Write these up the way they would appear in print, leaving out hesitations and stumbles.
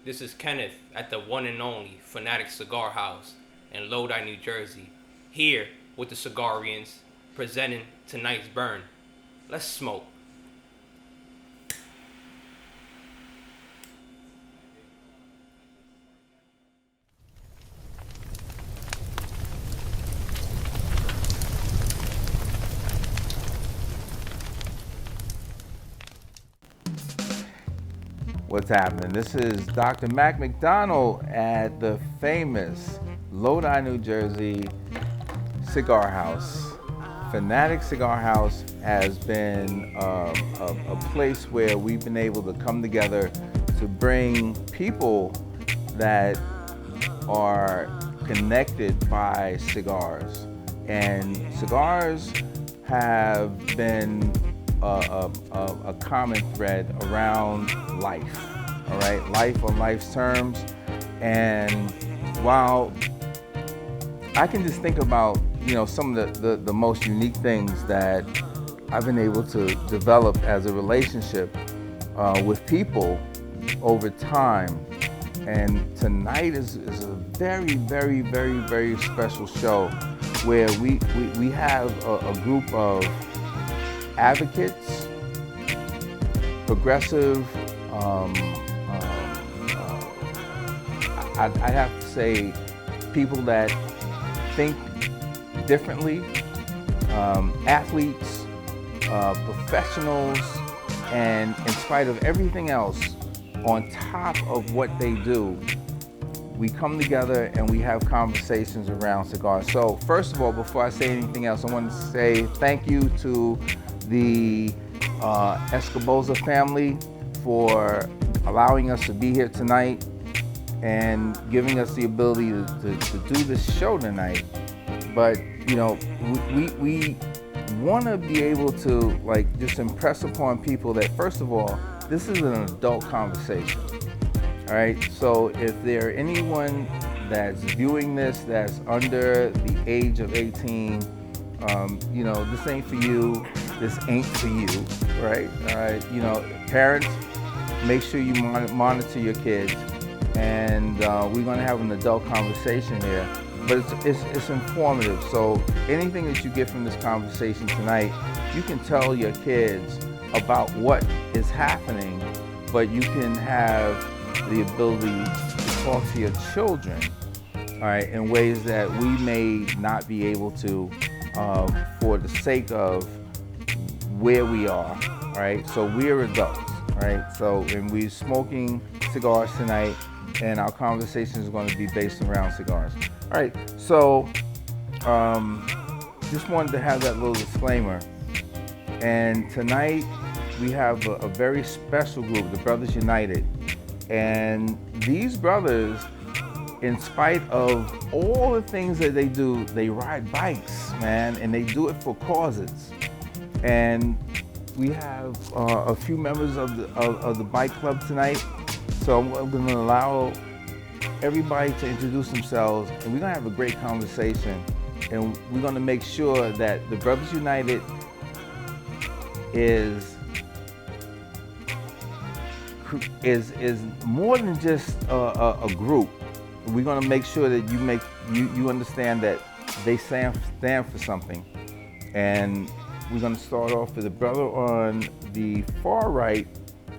This is Kenneth at the one and only Fanatic Cigar House in Lodi, New Jersey, here with the Cigarians, presenting tonight's burn. Let's smoke. What's happening? This is Dr. Mac McDonald at the famous Lodi, New Jersey Cigar House. Fanatic Cigar House has been a place where we've been able to come together to bring people that are connected by cigars. And cigars have been a common thread around life, all right? Life on life's terms. And while I can just think about, some of the most unique things that I've been able to develop as a relationship with people over time. And tonight is a very, very, very, very special show where we have a group of advocates, progressive, I'd have to say people that think differently, athletes, professionals, and in spite of everything else, on top of what they do, we come together and we have conversations around cigars. So first of all, before I say anything else, I want to say thank you to the Escoboza family for allowing us to be here tonight and giving us the ability to do this show tonight. But we want to be able to just impress upon people that first of all, this is an adult conversation. All right, so if there are anyone that's viewing this that's under the age of 18, this ain't for you, this ain't for you, right? All right, parents, make sure you monitor your kids, and we're gonna have an adult conversation here, but it's informative. So anything that you get from this conversation tonight, you can tell your kids about what is happening, but you can have the ability to talk to your children, all right, in ways that we may not be able to for the sake of where we are, all right? So we're adults, all right? So, and we're smoking cigars tonight, and our conversation is going to be based around cigars. All right, so just wanted to have that little disclaimer. And tonight we have a very special group, the Brothers United. And these brothers, in spite of all the things that they do, they ride bikes, man, and they do it for causes. And we have a few members of the bike club tonight. So I'm going to allow everybody to introduce themselves, and we're going to have a great conversation. And we're going to make sure that the Brothers United is more than just a group. We're going to make sure that you understand that they stand for something. And we're going to start off with a brother on the far right,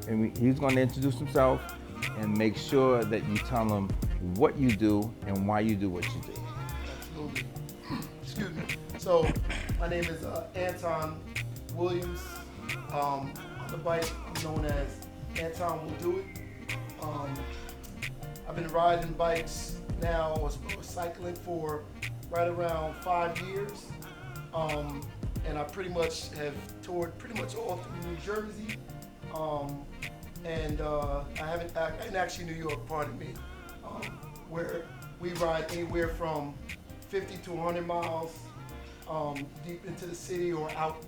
and he's going to introduce himself and make sure that you tell him what you do and why you do what you do. Absolutely. Excuse me. So my name is Anton Williams. On the bike, I'm known as Anton Will Do It. I've been riding bikes now, or cycling for right around 5 years. And I pretty much have toured pretty much all through New Jersey. And I haven't actually New York, pardon me, where we ride anywhere from 50 to 100 miles deep into the city or out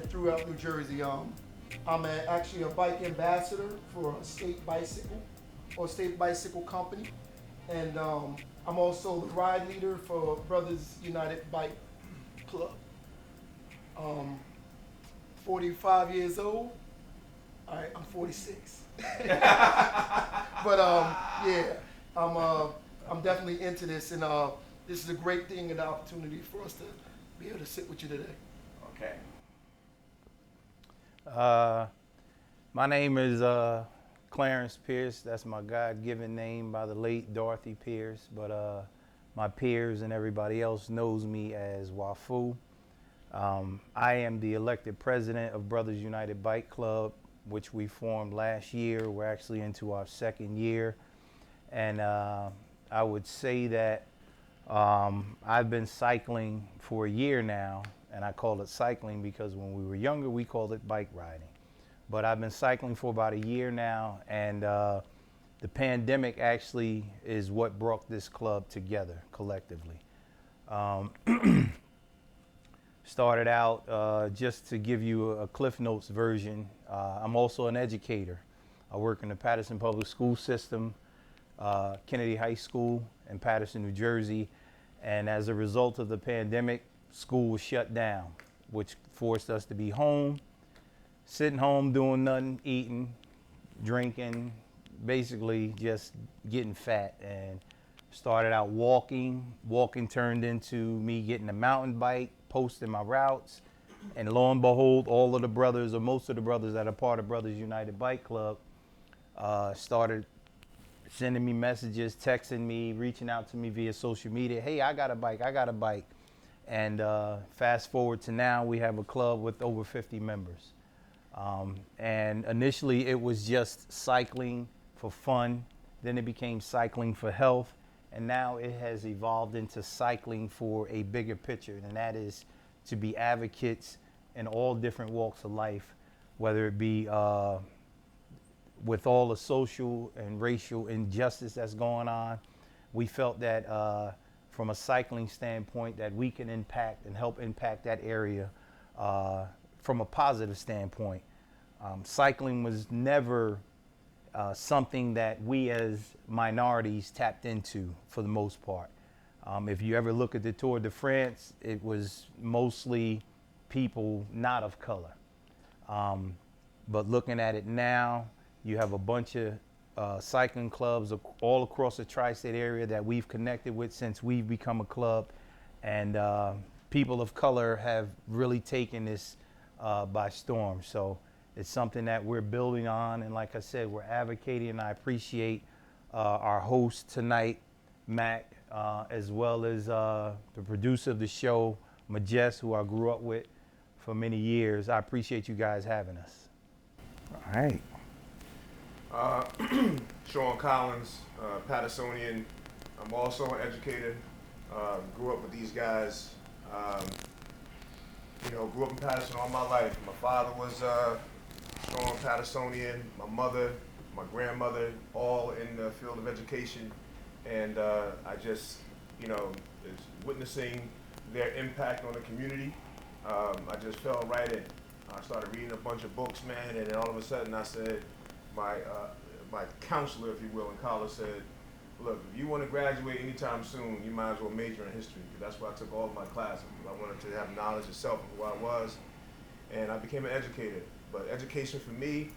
throughout New Jersey. I'm actually a bike ambassador for a state bicycle company, and I'm also the ride leader for Brothers United Bike Club. 45 years old. All right, I'm 46. But yeah, I'm definitely into this, and this is a great thing and an opportunity for us to be able to sit with you today. Okay. My name is Clarence Pierce. That's my God-given name by the late Dorothy Pierce, but my peers and everybody else knows me as Wafu. I am the elected president of Brothers United Bike Club, which we formed last year. We're actually into our second year. And I would say that I've been cycling for a year now, and I call it cycling because when we were younger, we called it bike riding. But I've been cycling for about a year now, and the pandemic actually is what brought this club together collectively. Started out, just to give you a Cliff Notes version, I'm also an educator. I work in the Paterson Public School System, Kennedy High School in Paterson, New Jersey. And as a result of the pandemic, school was shut down, which forced us to be home, sitting home, doing nothing, eating, drinking, basically just getting fat. And started out walking. Walking turned into me getting a mountain bike, posting my routes, and lo and behold, all of the brothers, or most of the brothers that are part of Brothers United Bike Club, started sending me messages, texting me, reaching out to me via social media. Hey, I got a bike, I got a bike. And fast forward to now, we have a club with over 50 members. And initially it was just cycling for fun. Then it became cycling for health. And now it has evolved into cycling for a bigger picture, and that is to be advocates in all different walks of life, whether it be with all the social and racial injustice that's going on. We felt that from a cycling standpoint that we can impact and help impact that area from a positive standpoint. Cycling was never something that we as minorities tapped into for the most part. If you ever look at the Tour de France, it was mostly people not of color. But looking at it now, you have a bunch of cycling clubs all across the tri-state area that we've connected with since we've become a club. And people of color have really taken this by storm. So it's something that we're building on, and like I said, we're advocating, and I appreciate our host tonight, Mac, as well as the producer of the show, Majest, who I grew up with for many years. I appreciate you guys having us. All right. Sean Collins, Pattersonian. I'm also an educator. Grew up with these guys. Grew up in Patterson all my life. My father was strong Pattersonian, my mother, my grandmother, all in the field of education. And I just, is witnessing their impact on the community. I just fell right in. I started reading a bunch of books, man, and then all of a sudden I said, my counselor, if you will, in college said, look, if you want to graduate anytime soon, you might as well major in history. That's why I took all of my classes. I wanted to have knowledge of self of who I was, and I became an educator. But education for me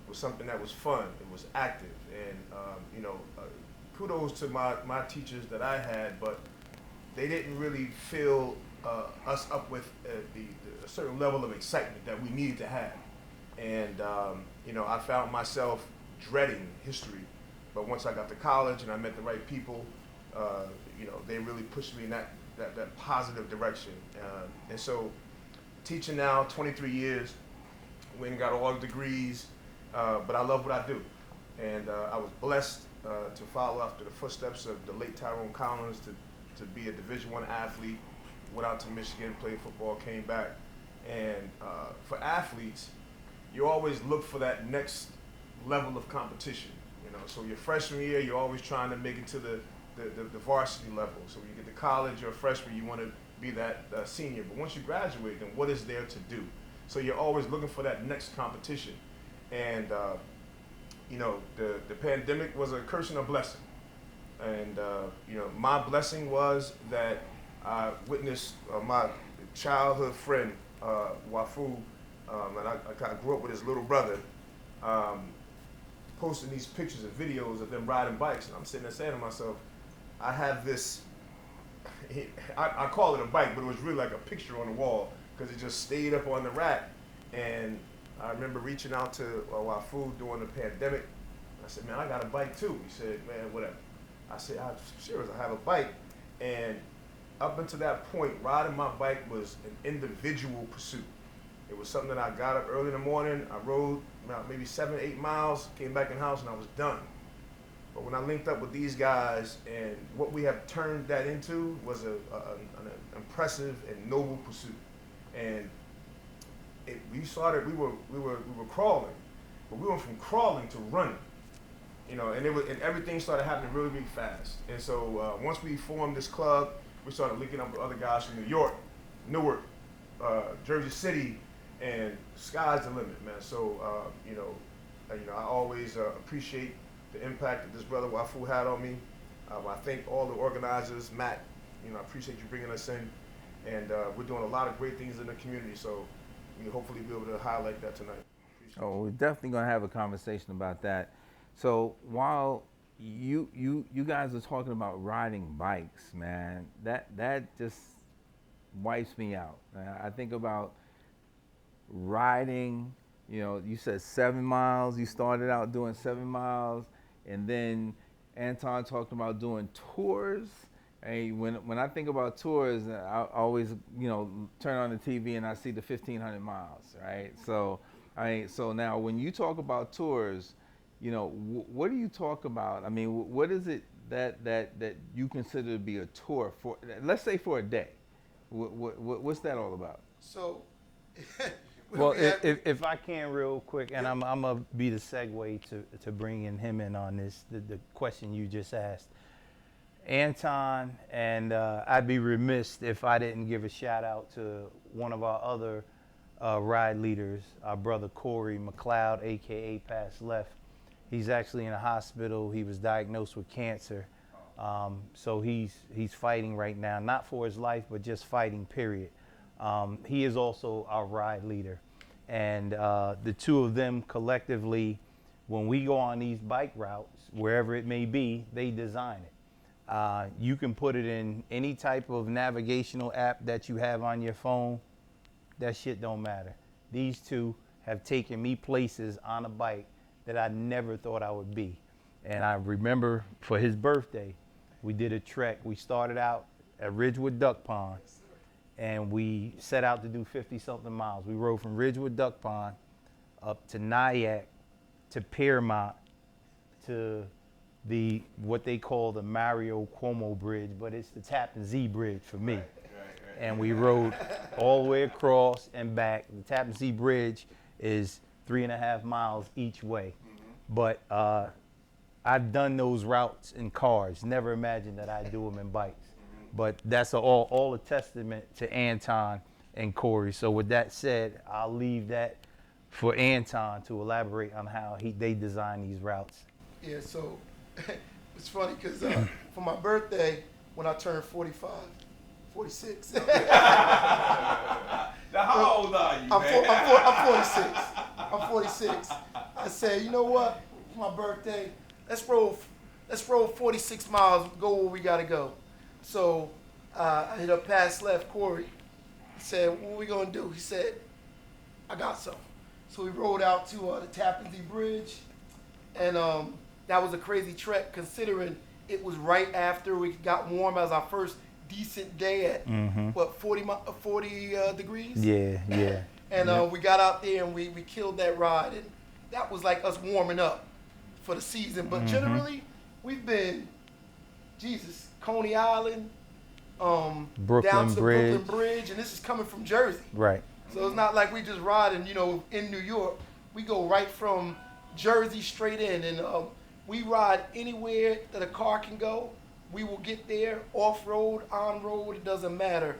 was something that was fun. It was active, and kudos to my teachers that I had, but they didn't really fill us up with a certain level of excitement that we needed to have. And I found myself dreading history. But once I got to college and I met the right people, they really pushed me in that positive direction. And so teaching now, 23 years, went and got all the degrees, but I love what I do. And I was blessed to follow after the footsteps of the late Tyrone Collins to be a Division I athlete. Went out to Michigan, played football, came back. And for athletes, you always look for that next level of competition. So your freshman year, you're always trying to make it to the varsity level. So when you get to college, you're a freshman, you want to be that senior. But once you graduate, then what is there to do? So you're always looking for that next competition. And the pandemic was a curse and a blessing. And my blessing was that I witnessed my childhood friend, Wafu, and I grew up with his little brother. posting these pictures and videos of them riding bikes, and I'm sitting there saying to myself, I have this, I call it a bike, but it was really like a picture on the wall because it just stayed up on the rack. And I remember reaching out to Wafu during the pandemic. I said, man, I got a bike too. He said, man, whatever. I said, I'm serious, I have a bike. And up until that point, riding my bike was an individual pursuit. It was something that I got up early in the morning, I rode about maybe 7 or 8 miles, came back in the house, and I was done. But when I linked up with these guys, and what we have turned that into was an impressive and noble pursuit. And we were crawling, but we went from crawling to running. You know, and everything started happening really, really fast. And so once we formed this club, we started linking up with other guys from New York, Newark, Jersey City, and sky's the limit, man. So I always appreciate the impact that this brother Wafu had on me. I thank all the organizers, Matt. I appreciate you bringing us in, and we're doing a lot of great things in the community. So we hopefully be able to highlight that tonight. We're definitely gonna have a conversation about that. So while you guys are talking about riding bikes, man, that just wipes me out. I think about riding. You said 7 miles. You started out doing 7 miles, and then Anton talked about doing tours. And when I think about tours, I always turn on the TV and I see the 1,500 miles, right? So now when you talk about tours, what do you talk about? I mean, what is it that you consider to be a tour for? Let's say for a day. What's that all about? So, well, if I can real quick, and I'm gonna be the segue to bringing him in on this, the question you just asked, Anton, and I'd be remiss if I didn't give a shout out to one of our other ride leaders, our brother Corey Mccloud, aka Pass Left. He's actually in a hospital. He was diagnosed with cancer. So he's fighting right now, not for his life, but just fighting, period. He is also our ride leader. And the two of them collectively, when we go on these bike routes, wherever it may be, they design it. You can put it in any type of navigational app that you have on your phone. That shit don't matter. These two have taken me places on a bike that I never thought I would be. And I remember for his birthday, we did a trek. We started out at Ridgewood Duck Pond, and we set out to do 50-something miles. We rode from Ridgewood Duck Pond up to Nyack, to Piermont, to what they call the Mario Cuomo Bridge, but it's the Tappan Zee Bridge for me. Right. And we rode all the way across and back. The Tappan Zee Bridge is 3.5 miles each way. Mm-hmm. But I've done those routes in cars. Never imagined that I'd do them in bikes. Mm-hmm. But that's all a testament to Anton and Corey. So with that said, I'll leave that for Anton to elaborate on how they design these routes. Yeah, so it's funny because for my birthday, when I turned 46. Now, how old are you, I'm 46. I said, you know what? For my birthday, let's roll 46 miles, go where we gotta go. So I hit up Pass Left, Corey. He said, what are we gonna do? He said, I got some. So we rode out to the Tappan Zee Bridge, and that was a crazy trek considering it was right after we got warm. That was our first decent day at, 40 degrees? Yeah. And we got out there and we killed that ride, and that was like us warming up for the season. But generally, we've been, Coney Island, down to Brooklyn Bridge, and this is coming from Jersey. Right. So it's not like we just riding, in New York. We go right from Jersey straight in, and we ride anywhere that a car can go. We will get there, off-road, on-road, it doesn't matter.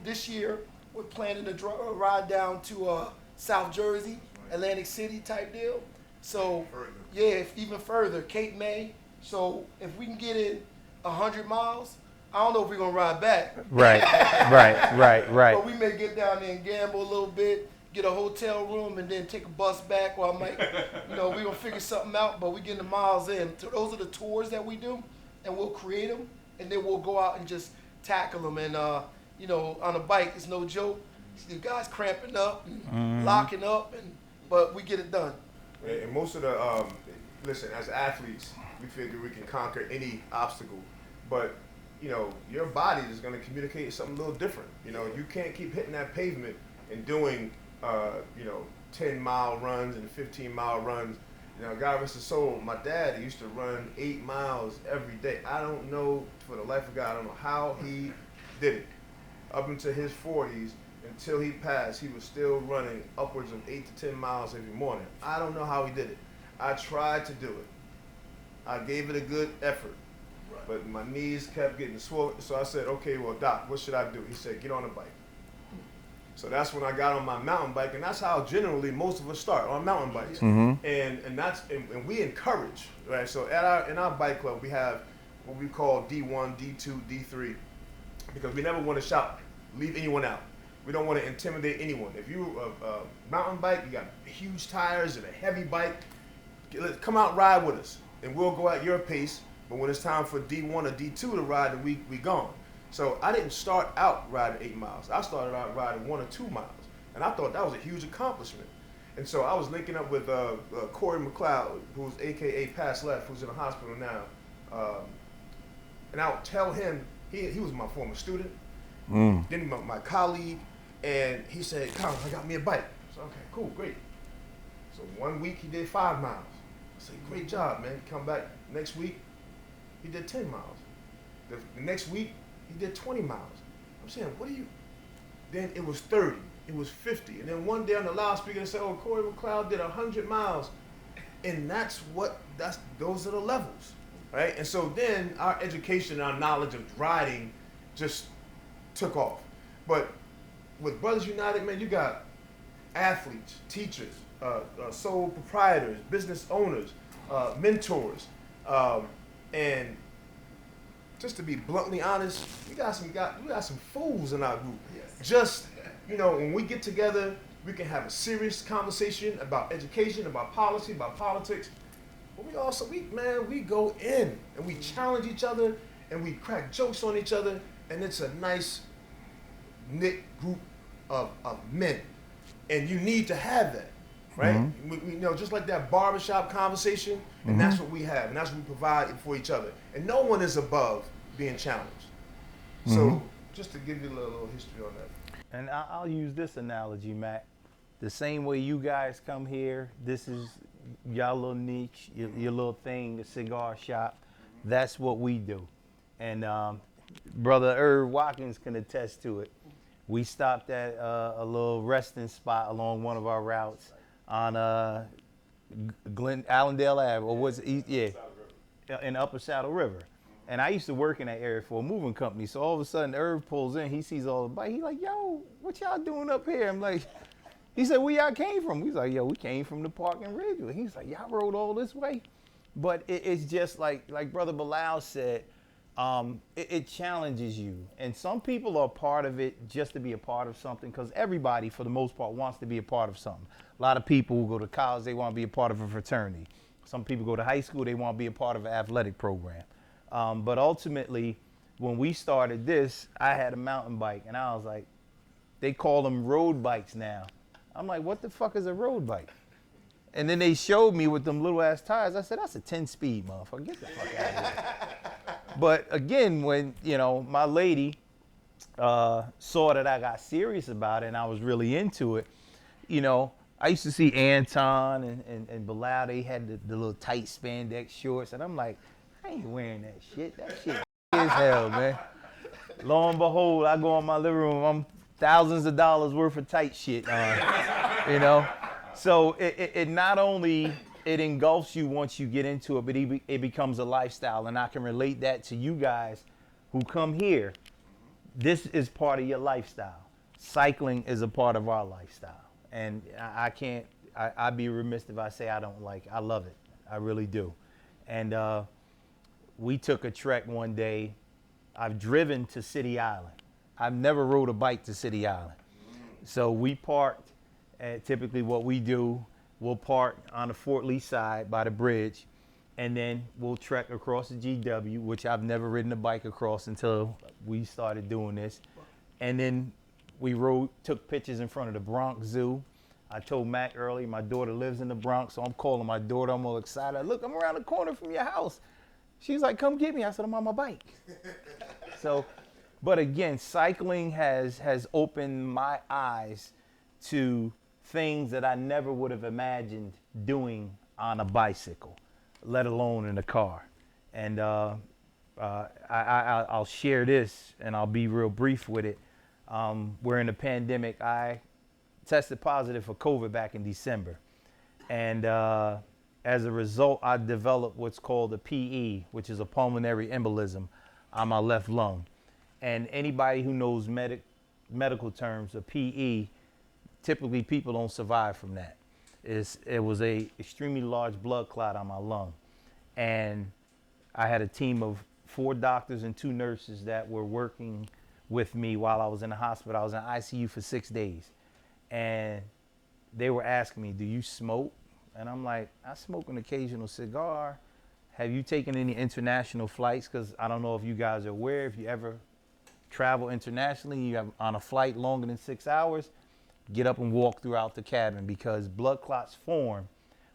This year, we're planning to ride down to South Jersey, Atlantic City type deal. So, yeah, even further, Cape May. So if we can get in 100 miles, I don't know if we're going to ride back. Right. But we may get down there and gamble a little bit, get a hotel room and then take a bus back, or I might, we're going to figure something out, but we getting the miles in. So those are the tours that we do, and we'll create them, and then we'll go out and just tackle them. And, on a bike, it's no joke. The guys cramping up, and locking up, but we get it done. And most of the, listen, as athletes, we figure we can conquer any obstacle, but your body is going to communicate something a little different. You can't keep hitting that pavement and doing, 10-mile runs and 15-mile runs. God rest his soul, my dad used to run 8 miles every day. I don't know, for the life of God, I don't know how he did it. Up into his 40s, until he passed, he was still running upwards of 8 to 10 miles every morning. I don't know how he did it. I tried to do it. I gave it a good effort, but my knees kept getting swollen. So I said, okay, well, Doc, what should I do? He said, get on a bike. So that's when I got on my mountain bike, and that's how generally most of us start, on mountain bikes. Mm-hmm. And we encourage, right? So in our bike club, we have what we call D1, D2, D3, because we never want to leave anyone out. We don't want to intimidate anyone. If you a mountain bike, you got huge tires and a heavy bike, come out ride with us, and we'll go at your pace. But when it's time for D1 or D2 to ride, then we gone. So I didn't start out riding 8 miles. I started out riding 1 or 2 miles, and I thought that was a huge accomplishment. And so I was linking up with Corey Mccloud, who's AKA Pass Left, who's in the hospital now. And I would tell him, he was my former student, then my colleague, and he said, Colin, I got me a bike. So okay, cool, great. So 1 week he did 5 miles. I said, great job, man. Come back next week, he did 10 miles. The next week, he did 20 miles. I'm saying, what are you? Then it was 30, it was 50. And then one day on the loudspeaker, they said, oh, Corey Mccloud did 100 miles. And those are the levels, right? And so then our education, our knowledge of riding just took off. But with Brothers United, man, you got athletes, teachers, sole proprietors, business owners, mentors, and just to be bluntly honest, we got some fools in our group. Yes. Just when we get together, we can have a serious conversation about education, about policy, about politics. But we go in and we challenge each other and we crack jokes on each other, and it's a nice knit group of men, and you need to have that, right? Mm-hmm. We just like that barbershop conversation, and that's what we have, and that's what we provide for each other. And no one is above being challenged. So just to give you a little history on that. And I'll use this analogy, Matt. The same way you guys come here, this is y'all little niche, your little thing, the cigar shop. That's what we do. And Brother Irv Watkins can attest to it. We stopped at a little resting spot along one of our routes on Allendale Ave, or was it? Yeah, in Upper Saddle River. And I used to work in that area for a moving company. So all of a sudden, Irv pulls in. He sees all the bikes. He's like, yo, what y'all doing up here? I'm like, he said, where y'all came from? He's like, yo, we came from the park in Ridgeville. He's like, y'all rode all this way? But it's just like Brother Bilal said, it challenges you. And some people are part of it just to be a part of something, because everybody, for the most part, wants to be a part of something. A lot of people who go to college, they want to be a part of a fraternity. Some people go to high school, they want to be a part of an athletic program. But ultimately, when we started this, I had a mountain bike, and I was like, they call them road bikes now. I'm like, what the fuck is a road bike? And then they showed me with them little ass tires. I said, that's a 10-speed, motherfucker. Get the fuck out of here. But again, when my lady saw that I got serious about it and I was really into it, I used to see Anton and Bilal. They had the little tight spandex shorts, and I'm like, I ain't wearing that shit. That shit as hell, man. Lo and behold, I go in my living room. I'm thousands of dollars worth of tight shit on, So it not only it engulfs you once you get into it, but it becomes a lifestyle. And I can relate that to you guys who come here. This is part of your lifestyle. Cycling is a part of our lifestyle. And I'd be remiss if I say I don't like it. I love it. I really do. And we took a trek one day. I've driven to City Island. I've never rode a bike to City Island. So we parked And typically what we do, we'll park on the Fort Lee side by the bridge, and then we'll trek across the GW, which I've never ridden a bike across until we started doing this. And then we took pictures in front of the Bronx Zoo. I told Mac earlier, my daughter lives in the Bronx, so I'm calling my daughter. I'm all excited. Look, I'm around the corner from your house. She's like, come get me. I said, I'm on my bike. So, but again, cycling has opened my eyes to things that I never would have imagined doing on a bicycle, let alone in a car. And I'll share this, and I'll be real brief with it. We're in the pandemic. I tested positive for COVID back in December. And as a result, I developed what's called a PE, which is a pulmonary embolism on my left lung. And anybody who knows medical terms, a PE, typically people don't survive from that. It was a extremely large blood clot on my lung. And I had a team of 4 doctors and 2 nurses that were working with me while I was in the hospital. I was in ICU for 6 days. And they were asking me, do you smoke? And I'm like, I smoke an occasional cigar. Have you taken any international flights? Because I don't know if you guys are aware, if you ever travel internationally, you have on a flight longer than 6 hours, get up and walk throughout the cabin, because blood clots form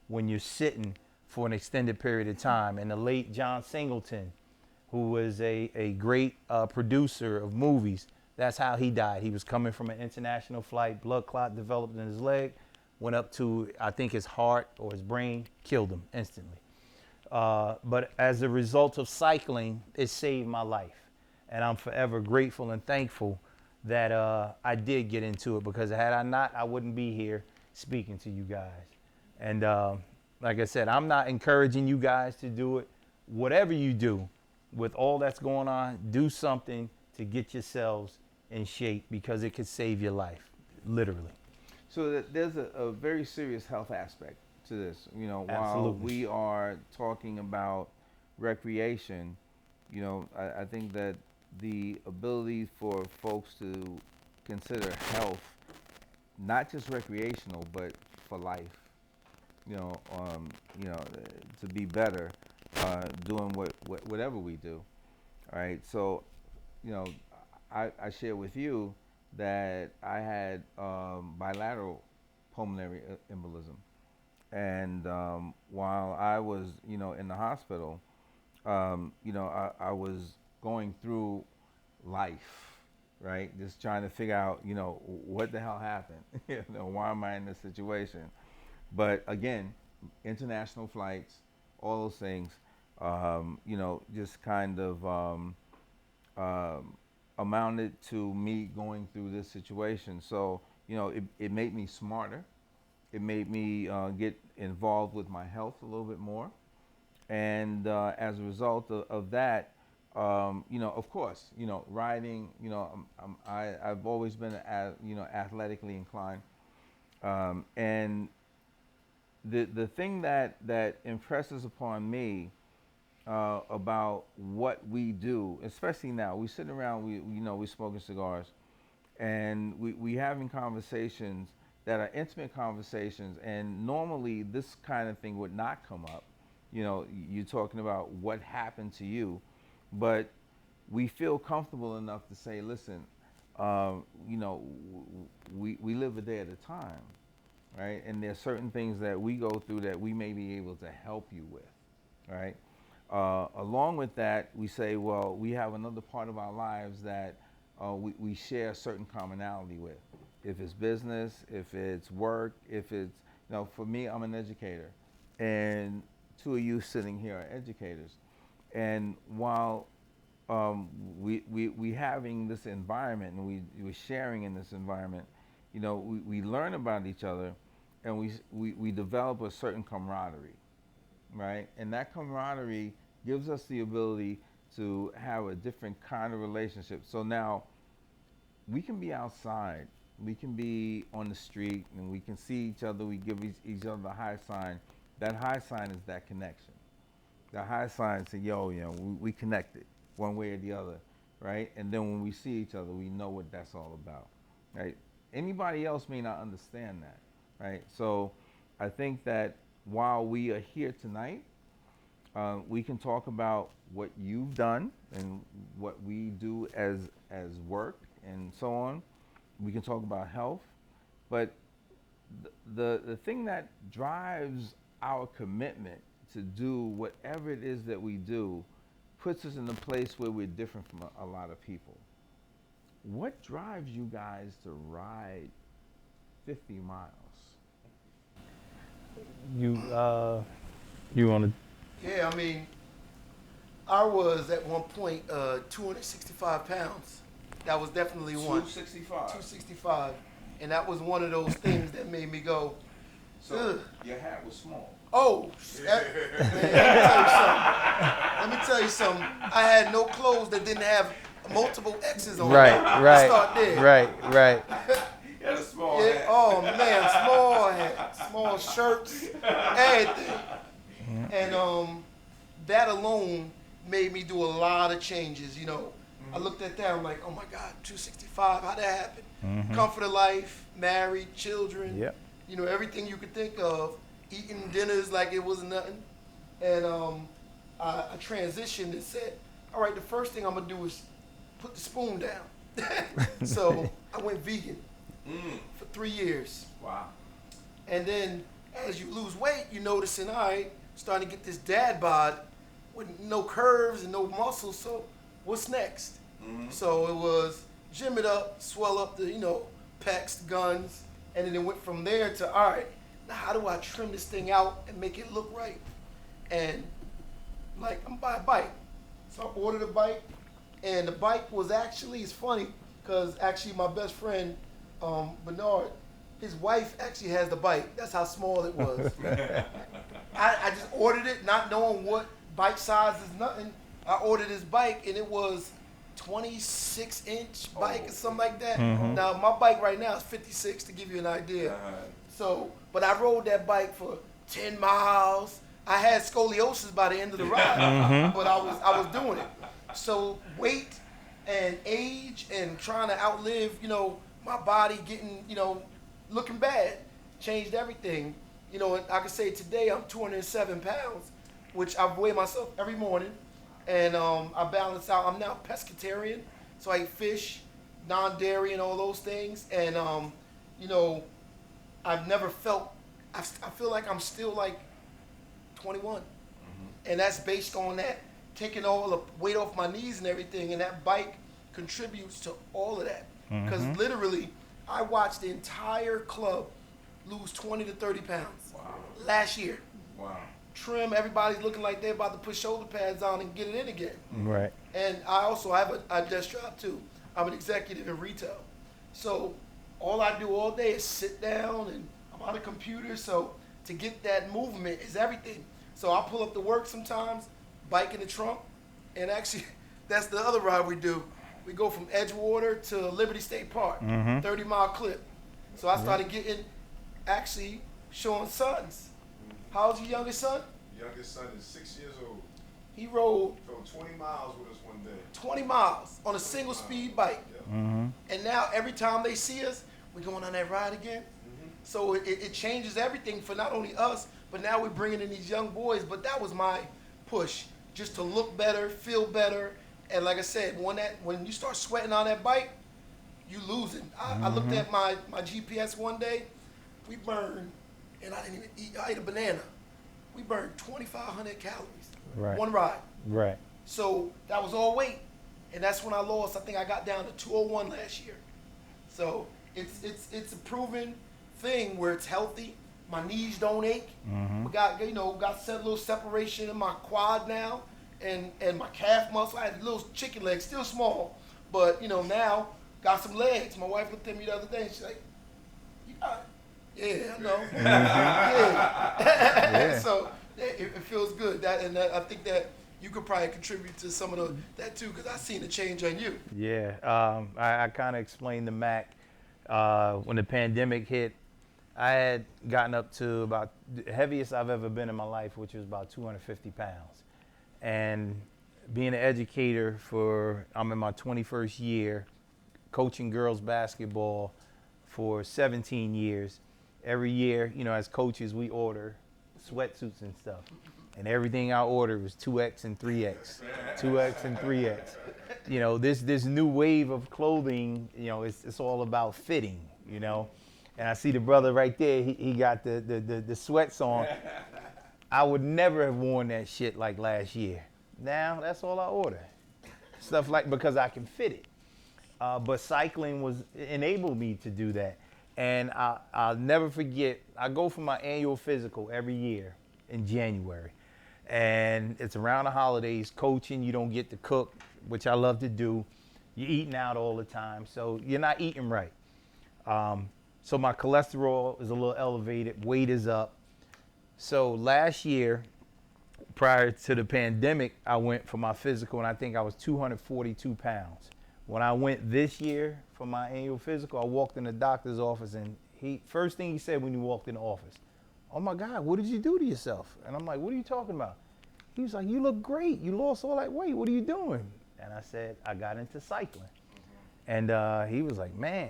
when you're sitting for an extended period of time. And the late John Singleton, who was a great producer of movies, that's how he died. He was coming from an international flight, blood clot developed in his leg, went up to, I think, his heart or his brain, killed him instantly. But as a result of cycling, it saved my life. And I'm forever grateful and thankful that I did get into it, because had I not, I wouldn't be here speaking to you guys. And like I said, I'm not encouraging you guys to do it. Whatever you do, with all that's going on, do something to get yourselves in shape, because it could save your life, literally. So there's a very serious health aspect to this. You know, while Absolutely. we are talking about recreation, you know, I think that the ability for folks to consider health, not just recreational, but for life, you know, to be better, doing whatever we do. All right. So, you know, I share with you that I had bilateral pulmonary embolism, and while I was, you know, in the hospital, you know, I was going through life, right? Just trying to figure out, you know, what the hell happened? You know, why am I in this situation? But again, international flights, all those things, you know, just kind of amounted to me going through this situation. So, you know, it made me smarter. It made me get involved with my health a little bit more. And as a result of that, you know, of course, you know, riding, you know, I've always been, you know, athletically inclined. And the thing that impresses upon me about what we do, especially now, we sitting around, we smoking cigars, and we having conversations that are intimate conversations, and normally this kind of thing would not come up. You know, you're talking about what happened to you, but we feel comfortable enough to say, listen, you know, we live a day at a time, right? And there's certain things that we go through that we may be able to help you with, right? Along with that, we say, well, we have another part of our lives that we share a certain commonality with. If it's business, if it's work, if it's, you know, for me, I'm an educator, and 2 of you sitting here are educators. And while we having this environment, and we're sharing in this environment, you know, we learn about each other, and we develop a certain camaraderie, right? And that camaraderie gives us the ability to have a different kind of relationship. So now we can be outside, we can be on the street, and we can see each other, we give each other the high sign. That high sign is that connection. The high sign says, yo, you know, we connected one way or the other, right? And then when we see each other, we know what that's all about, right? Anybody else may not understand that, right? So I think that while we are here tonight, we can talk about what you've done and what we do as work and so on. We can talk about health, but the thing that drives our commitment to do whatever it is that we do puts us in a place where we're different from a lot of people. What drives you guys to ride 50 miles? You want to? Yeah, I mean, I was at one point 265 pounds. That was definitely one. 265. 265. And that was one of those things that made me go, So ugh. your hat was small. Oh, man, let me tell you something. I had no clothes that didn't have multiple X's on Right, them. right, Start there. right. You had a small Yeah, hat. oh man, small hat, small shirts, everything. And that alone made me do a lot of changes, you know. I looked at that, I'm like, oh my God, 265, how'd that happen? Comfort of life, married, children, Yep. you know, everything you could think of, eating dinners like it was nothing. And I transitioned and said, all right, the first thing I'm gonna do is put the spoon down. So I went vegan for 3 years. Wow. And then as you lose weight, you noticing, all right, starting to get this dad bod with no curves and no muscles. So what's next? So it was gym it up, swell up the, you know, pecs, guns, and then it went from there to, all right, now how do I trim this thing out and make it look right? And like, I'm buying a bike. So I ordered a bike, and the bike was actually, it's funny, because actually my best friend, Bernard, his wife actually has the bike. That's how small it was. I just ordered it, not knowing what bike size is nothing. I ordered this bike, and it was 26-inch bike or something like that. Now, my bike right now is 56, to give you an idea. So, but I rode that bike for 10 miles. I had scoliosis by the end of the ride, but I was doing it. So weight and age and trying to outlive, you know, my body getting, you know, looking bad, changed everything. You know, and I can say today I'm 207 pounds, which I weigh myself every morning, and I balance out. I'm now pescatarian, so I eat fish, non-dairy, and all those things. And you know, I've never felt. I feel like I'm still like 21, and that's based on that taking all the weight off my knees and everything. And that bike contributes to all of that, because literally, I watched the entire club lose 20 to 30 pounds last year. Wow. Trim, everybody's looking like they're about to put shoulder pads on and get it in again. Right. And I also have a desk job too. I'm an executive in retail. So all I do all day is sit down, and I'm on a computer. So to get that movement is everything. So I'll pull up to work sometimes, bike in the trunk, and actually that's the other ride we do. We go from Edgewater to Liberty State Park, 30-mile clip. So I started getting, actually showing sons. How's your youngest son? Youngest son is 6 years old. He rode Drove 20 miles with us one day. 20 miles on a single speed bike. Yeah. And now every time they see us, we're going on that ride again. So it changes everything for not only us, but now we're bringing in these young boys. But that was my push, just to look better, feel better. And like I said, when you start sweating on that bike, you losing. I looked at my GPS one day. We burned, and I didn't even eat. I ate a banana. We burned 2,500 calories. One ride. Right. So that was all weight, and that's when I lost. I think I got down to 201 last year. So it's a proven thing where it's healthy. My knees don't ache. We got a little separation in my quad now, and my calf muscle. I had little chicken legs, still small, but now got some legs. My wife looked at me the other day and she's like, "You got it." Yeah, I know. Yeah. So it feels good. I think that you could probably contribute to some of that too, because I seen a change on you. Yeah. I kind of explained to Mac when the pandemic hit. I had gotten up to about the heaviest I've ever been in my life, which was about 250 pounds. And being an educator I'm in my 21st year, coaching girls basketball for 17 years. every year, as coaches, we order sweatsuits and stuff. And everything I ordered was 2X and 3X, 2X and 3X. This new wave of clothing, it's all about fitting, And I see the brother right there, he got the sweats on. I would never have worn that shit like last year. Now, that's all I order. Stuff because I can fit it. But cycling enabled me to do that. And I'll never forget, I go for my annual physical every year in January. And it's around the holidays, coaching, you don't get to cook, which I love to do. You're eating out all the time, so you're not eating right. So my cholesterol is a little elevated, weight is up. So last year, prior to the pandemic, I went for my physical, and I think I was 242 pounds. When I went this year for my annual physical, I walked in the doctor's office, and first thing he said when you walked in the office, "Oh my God, what did you do to yourself?" And I'm like, "What are you talking about?" He was like, "You look great. You lost all that weight. What are you doing?" And I said, "I got into cycling." And he was like, "Man,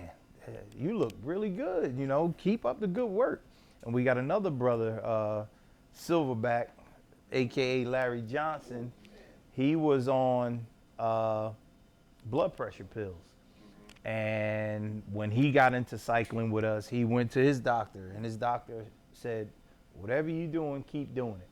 you look really good. Keep up the good work." And we got another brother, Silverback, AKA Larry Johnson. He was on blood pressure pills. And when he got into cycling with us, he went to his doctor, and his doctor said, "Whatever you're doing, keep doing it."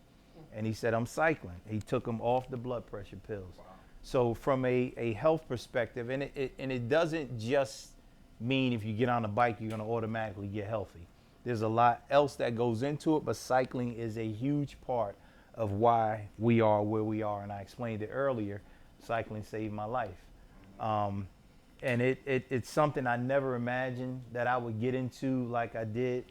And he said, "I'm cycling." He took him off the blood pressure pills. Wow. So from a health perspective, and it doesn't just mean if you get on a bike, you're going to automatically get healthy. There's a lot else that goes into it, but cycling is a huge part of why we are where we are. And I explained it earlier, cycling saved my life. And it's something I never imagined that I would get into like I did.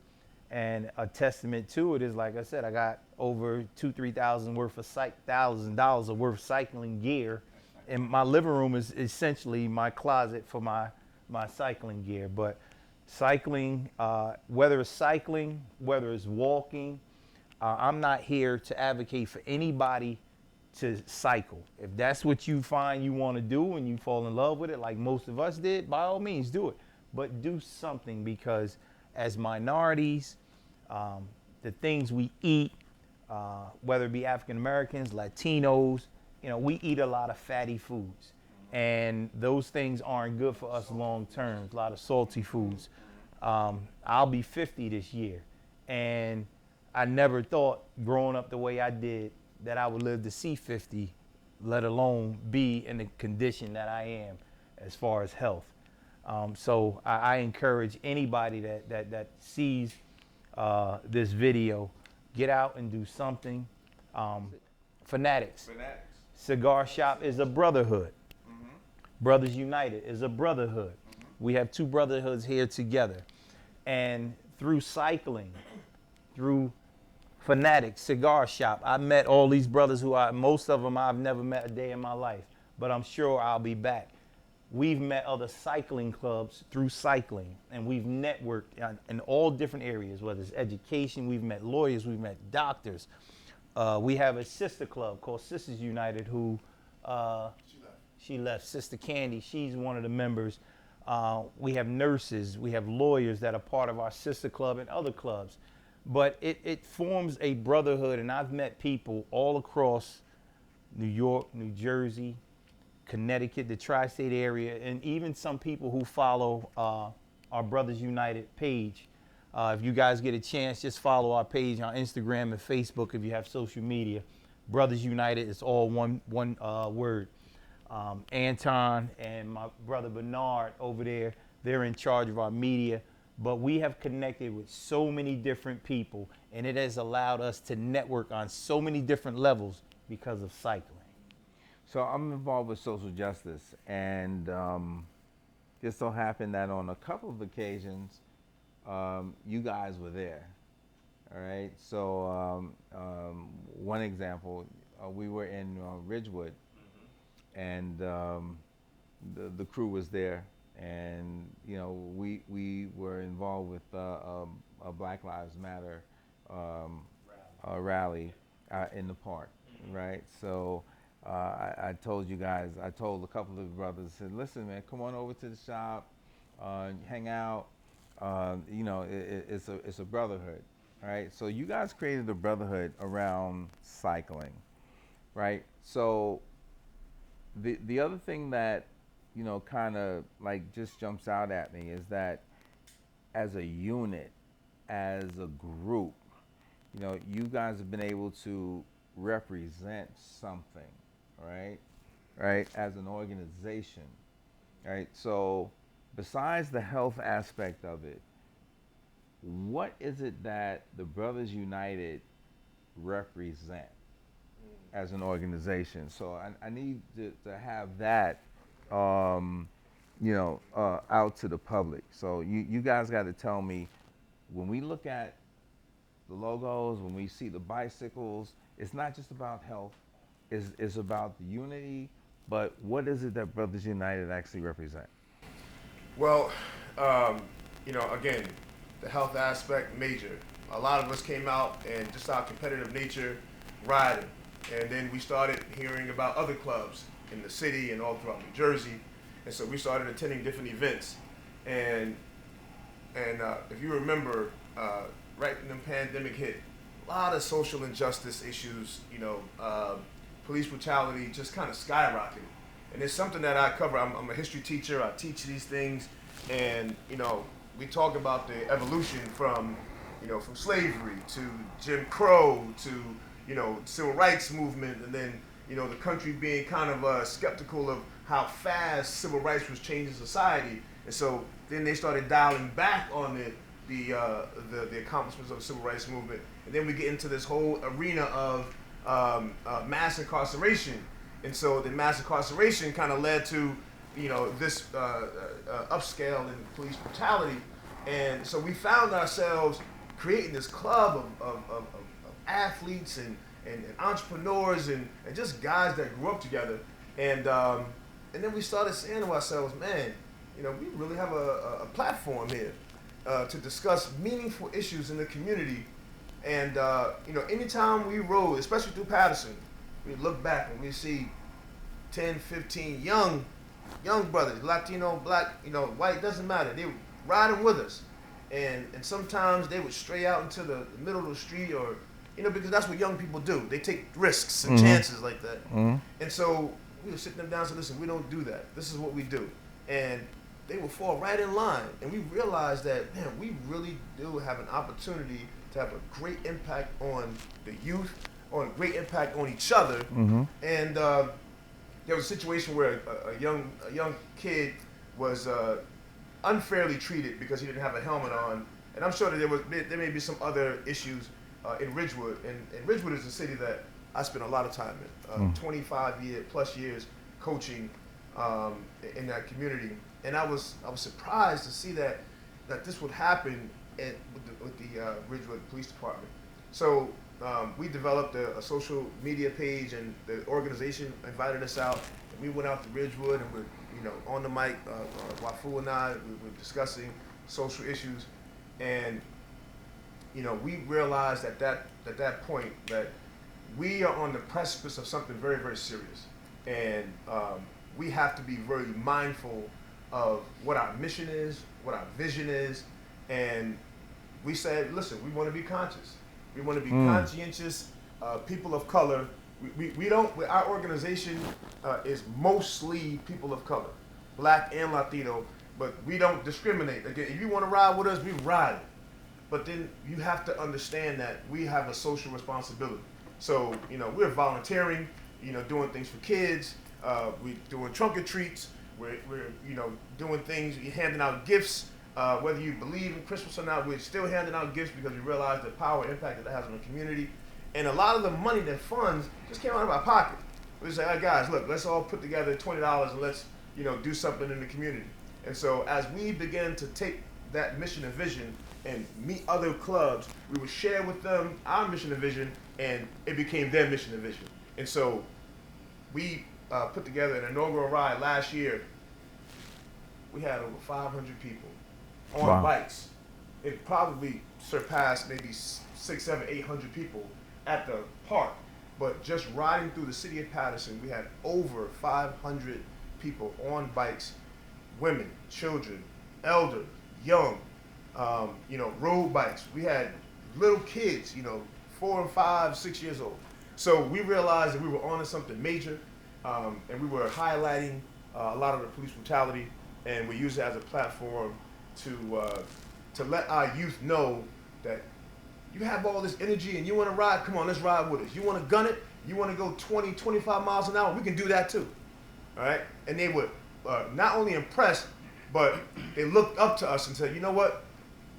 And a testament to it is, like I said, I got over $2,000-3,000 worth of $1,000 worth of cycling gear. And my living room is essentially my closet for my cycling gear. But cycling, whether it's walking, I'm not here to advocate for anybody to cycle. If that's what you find you want to do and you fall in love with it, like most of us did, by all means do it. But do something, because as minorities, the things we eat, whether it be African Americans, Latinos, we eat a lot of fatty foods. And those things aren't good for us long term, a lot of salty foods. I'll be 50 this year. And I never thought, growing up the way I did, that I would live to see 50, let alone be in the condition that I am as far as health. So I encourage anybody that sees this video, get out and do something. Fanatics. Cigar Shop is a brotherhood. Mm-hmm. Brothers United is a brotherhood. Mm-hmm. We have two brotherhoods here together. And through cycling, through Fanatics, Cigar Shop, I met all these brothers most of them I've never met a day in my life, but I'm sure I'll be back. We've met other cycling clubs through cycling, and we've networked in all different areas, whether it's education, we've met lawyers, we've met doctors. We have a sister club called Sisters United who, she left, Sister Candy, she's one of the members. We have nurses, we have lawyers that are part of our sister club and other clubs. But it forms a brotherhood, and I've met people all across New York, New Jersey, Connecticut, the tri-state area, and even some people who follow our Brothers United page. If you guys get a chance, just follow our page on Instagram and Facebook if you have social media. Brothers United is all one word. Anton and my brother Bernard over there, they're in charge of our media. But we have connected with so many different people, and it has allowed us to network on so many different levels because of cycling. So I'm involved with social justice, and just so happened that on a couple of occasions, you guys were there. All right. So one example, we were in Ridgewood, and the crew was there. And we were involved with a Black Lives Matter rally in the park, right? So I told you guys, I told a couple of brothers, said, "Listen, man, come on over to the shop, hang out, It's a brotherhood, right? So you guys created a brotherhood around cycling, right? So the other thing that kind of like just jumps out at me is that as a unit, as a group, you guys have been able to represent something, right? Right, as an organization, right? So besides the health aspect of it, what is it that the Brothers United represent as an organization? So I need to have that, out to the public. So you guys got to tell me, when we look at the logos, when we see the bicycles, it's not just about health, it's about the unity, but what is it that Brothers United actually represent? Well, again, the health aspect, major. A lot of us came out and just our competitive nature, riding. And then we started hearing about other clubs in the city and all throughout New Jersey. And so we started attending different events. And if you remember, right when the pandemic hit, a lot of social injustice issues, police brutality just kind of skyrocketed. And it's something that I cover. I'm a history teacher. I teach these things. And, we talk about the evolution from slavery to Jim Crow to, civil rights movement. And then, the country being kind of skeptical of how fast civil rights was changing society. And so then they started dialing back on the accomplishments of the civil rights movement. And then we get into this whole arena of mass incarceration. And so the mass incarceration kind of led to, this upscale in police brutality. And so we found ourselves creating this club of athletes and entrepreneurs and just guys that grew up together. And then we started saying to ourselves, man, we really have a platform here to discuss meaningful issues in the community. And, anytime we rode, especially through Patterson, we look back and we see 10, 15 young brothers, Latino, black, white, doesn't matter. They were riding with us. And sometimes they would stray out into the middle of the street or, because that's what young people do. They take risks and chances like that. And so we would sit them down and say, listen, we don't do that. This is what we do. And they would fall right in line. And we realized that, man, we really do have an opportunity to have a great impact on the youth, on a great impact on each other. And there was a situation where a young kid was unfairly treated because he didn't have a helmet on. And I'm sure that there may be some other issues in Ridgewood. And Ridgewood is a city that I spent a lot of time in, 25 plus years coaching in that community. And I was surprised to see that this would happen with the Ridgewood Police Department. So we developed a social media page, and the organization invited us out. And we went out to Ridgewood, and we're on the mic. Wafu and I we were discussing social issues, and we realized at that point that we are on the precipice of something very, very serious, and we have to be very mindful of what our mission is, what our vision is, and we said, listen, we want to be conscious. We want to be conscientious people of color. We don't, our organization is mostly people of color, black and Latino, but we don't discriminate. Again, if you want to ride with us, we ride. But then you have to understand that we have a social responsibility. So, we're volunteering, doing things for kids. We're doing trunk or treats. We're doing things, handing out gifts. Whether you believe in Christmas or not, we're still handing out gifts because we realize the power and impact that has on the community. And a lot of the money, that funds, just came out of our pocket. We say, hey guys, look, let's all put together $20 and let's, do something in the community. And so as we began to take that mission and vision and meet other clubs, we would share with them our mission and vision, and it became their mission and vision. And so we put together an inaugural ride last year. We had over 500 people on bikes. It probably surpassed maybe 600, 700, 800 people at the park. But just riding through the city of Patterson, we had over 500 people on bikes, women, children, elder, young, road bikes. We had little kids, 4 and 5, 6 years old. So we realized that we were onto something major, and we were highlighting a lot of the police brutality, and we used it as a platform to let our youth know that you have all this energy and you want to ride, come on, let's ride with us. You want to gun it, you want to go 20, 25 miles an hour, we can do that too. All right? And they were not only impressed, but they looked up to us and said, you know what,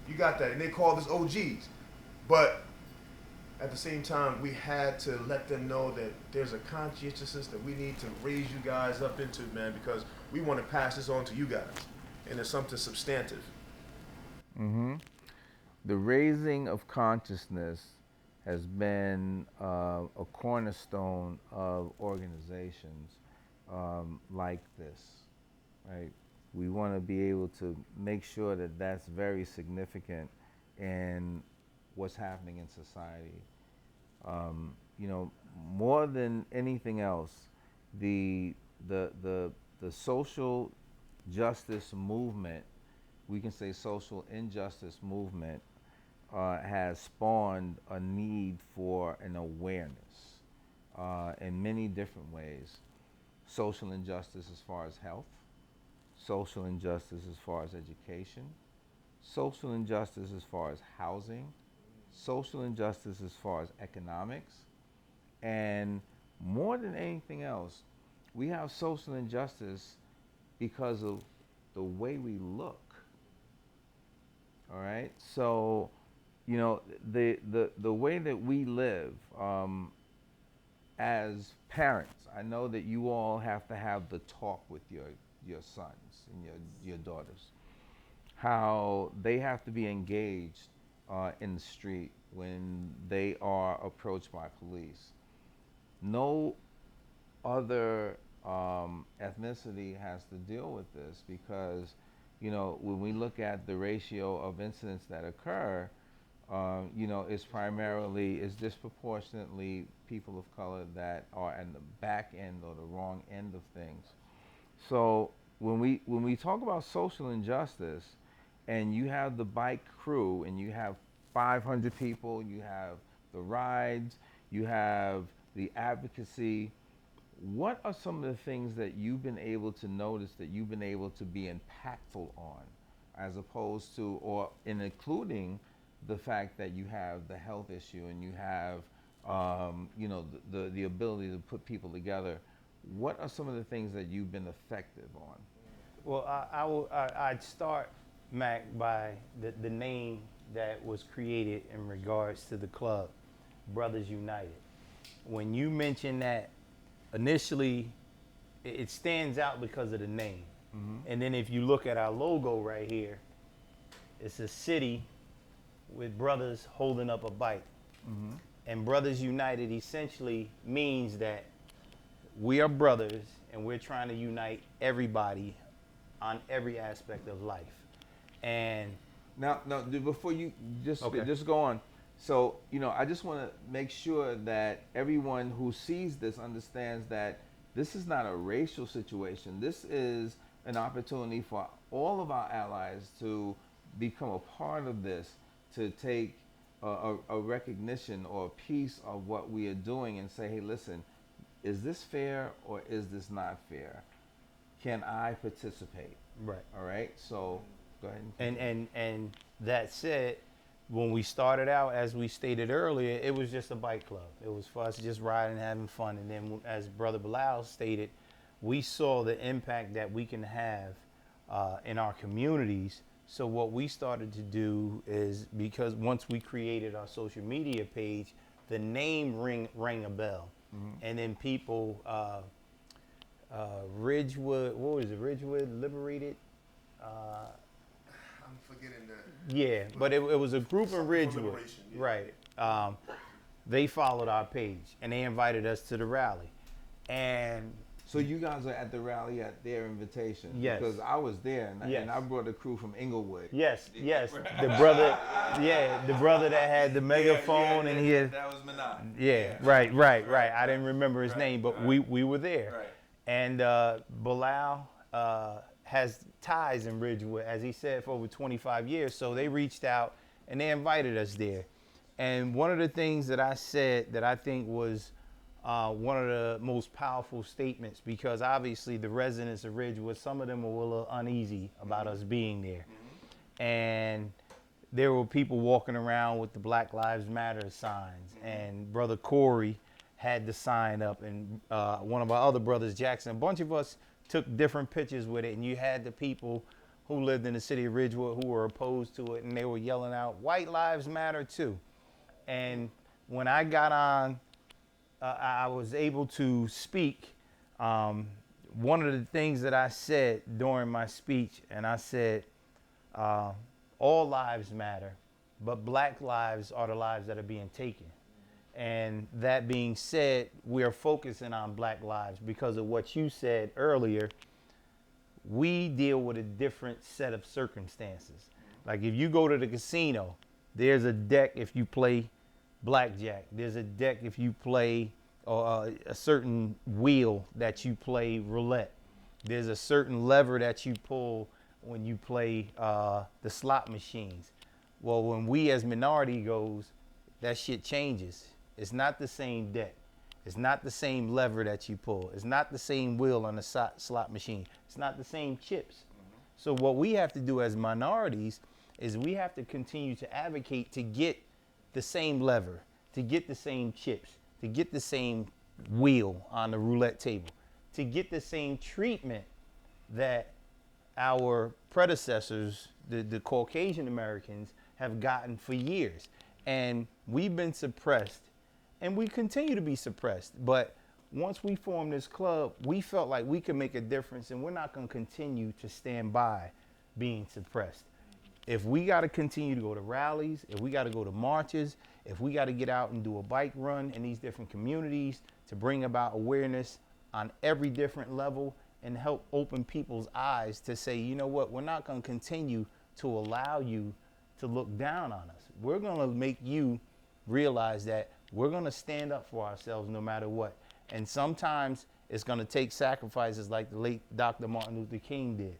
you got that. And they called us OGs. But at the same time, we had to let them know that there's a conscientiousness that we need to raise you guys up into, man, because we want to pass this on to you guys. And it's something substantive. The raising of consciousness has been a cornerstone of organizations like this, right? We want to be able to make sure that that's very significant in what's happening in society. More than anything else, the social justice movement, we can say social injustice movement, has spawned a need for an awareness in many different ways. Social injustice as far as health, social injustice as far as education, social injustice as far as housing, social injustice as far as economics, and more than anything else, we have social injustice because of the way we look. All right, so the way that we live as parents, I know that you all have to have the talk with your sons and your daughters, how they have to be engaged in the street when they are approached by police. No other ethnicity has to deal with this because, when we look at the ratio of incidents that occur, it's disproportionately people of color that are at the back end or the wrong end of things. So when we talk about social injustice, and you have the bike crew, and you have 500 people, you have the rides, you have the advocacy, what are some of the things that you've been able to notice that you've been able to be impactful on, as opposed to, or in including the fact that you have the health issue and you have, the ability to put people together? What are some of the things that you've been effective on? Well, I'd start, Mac, by the name that was created in regards to the club, Brothers United. When you mention that, initially, it stands out because of the name. And then if you look at our logo right here, it's a city with brothers holding up a bike. And Brothers United essentially means that we are brothers and we're trying to unite everybody on every aspect of life. And now before you just go on, so I just want to make sure that everyone who sees this understands that this is not a racial situation. This is an opportunity for all of our allies to become a part of this, to take a recognition or a piece of what we are doing and say, hey, listen, is this fair or is this not fair? Can I participate? Right. All right. So go ahead. And that said, when we started out, as we stated earlier, it was just a bike club. It was for us just riding and having fun. And then, as Brother Bilal stated, we saw the impact that we can have in our communities. So what we started to do is, because once we created our social media page, the name rang a bell. And then people, Ridgewood, what was it, Ridgewood Liberated? I'm forgetting that. Yeah, but it was a group in Ridgewood. Yeah. Right. They followed our page and they invited us to the rally. And so you guys are at the rally at their invitation? Yes. Because I was there Yes. and I brought a crew from Inglewood. Yes. The brother that had the megaphone and he had. That was Minaj. Yeah, right. I didn't remember his name, but we were there. Right. And Bilal has ties in Ridgewood, as he said, for over 25 years. So they reached out and they invited us there. And one of the things that I said that I think was one of the most powerful statements, because obviously the residents of Ridgewood, some of them were a little uneasy about us being there. And there were people walking around with the Black Lives Matter signs, and Brother Corey had the sign up, and one of our other brothers, Jackson, a bunch of us took different pictures with it, and you had the people who lived in the city of Ridgewood who were opposed to it, and they were yelling out, "White Lives Matter too." And when I got on, I was able to speak. One of the things that I said during my speech, and I said, all lives matter, but Black lives are the lives that are being taken. And that being said, we are focusing on Black lives because of what you said earlier. We deal with a different set of circumstances. Like if you go to the casino, there's a deck if you play blackjack. There's a deck if you play a certain wheel that you play roulette. There's a certain lever that you pull when you play the slot machines. Well, when we as minority goes, that shit changes. It's not the same deck. It's not the same lever that you pull. It's not the same wheel on the slot machine. It's not the same chips. So what we have to do as minorities is we have to continue to advocate to get the same lever, to get the same chips, to get the same wheel on the roulette table, to get the same treatment that our predecessors, the Caucasian Americans, have gotten for years. And we've been suppressed, and we continue to be suppressed. But once we formed this club, we felt like we could make a difference, and we're not going to continue to stand by being suppressed. If we got to continue to go to rallies, if we got to go to marches, if we got to get out and do a bike run in these different communities to bring about awareness on every different level and help open people's eyes to say, you know what, we're not going to continue to allow you to look down on us. We're going to make you realize that we're going to stand up for ourselves no matter what. And sometimes it's going to take sacrifices like the late Dr. Martin Luther King did.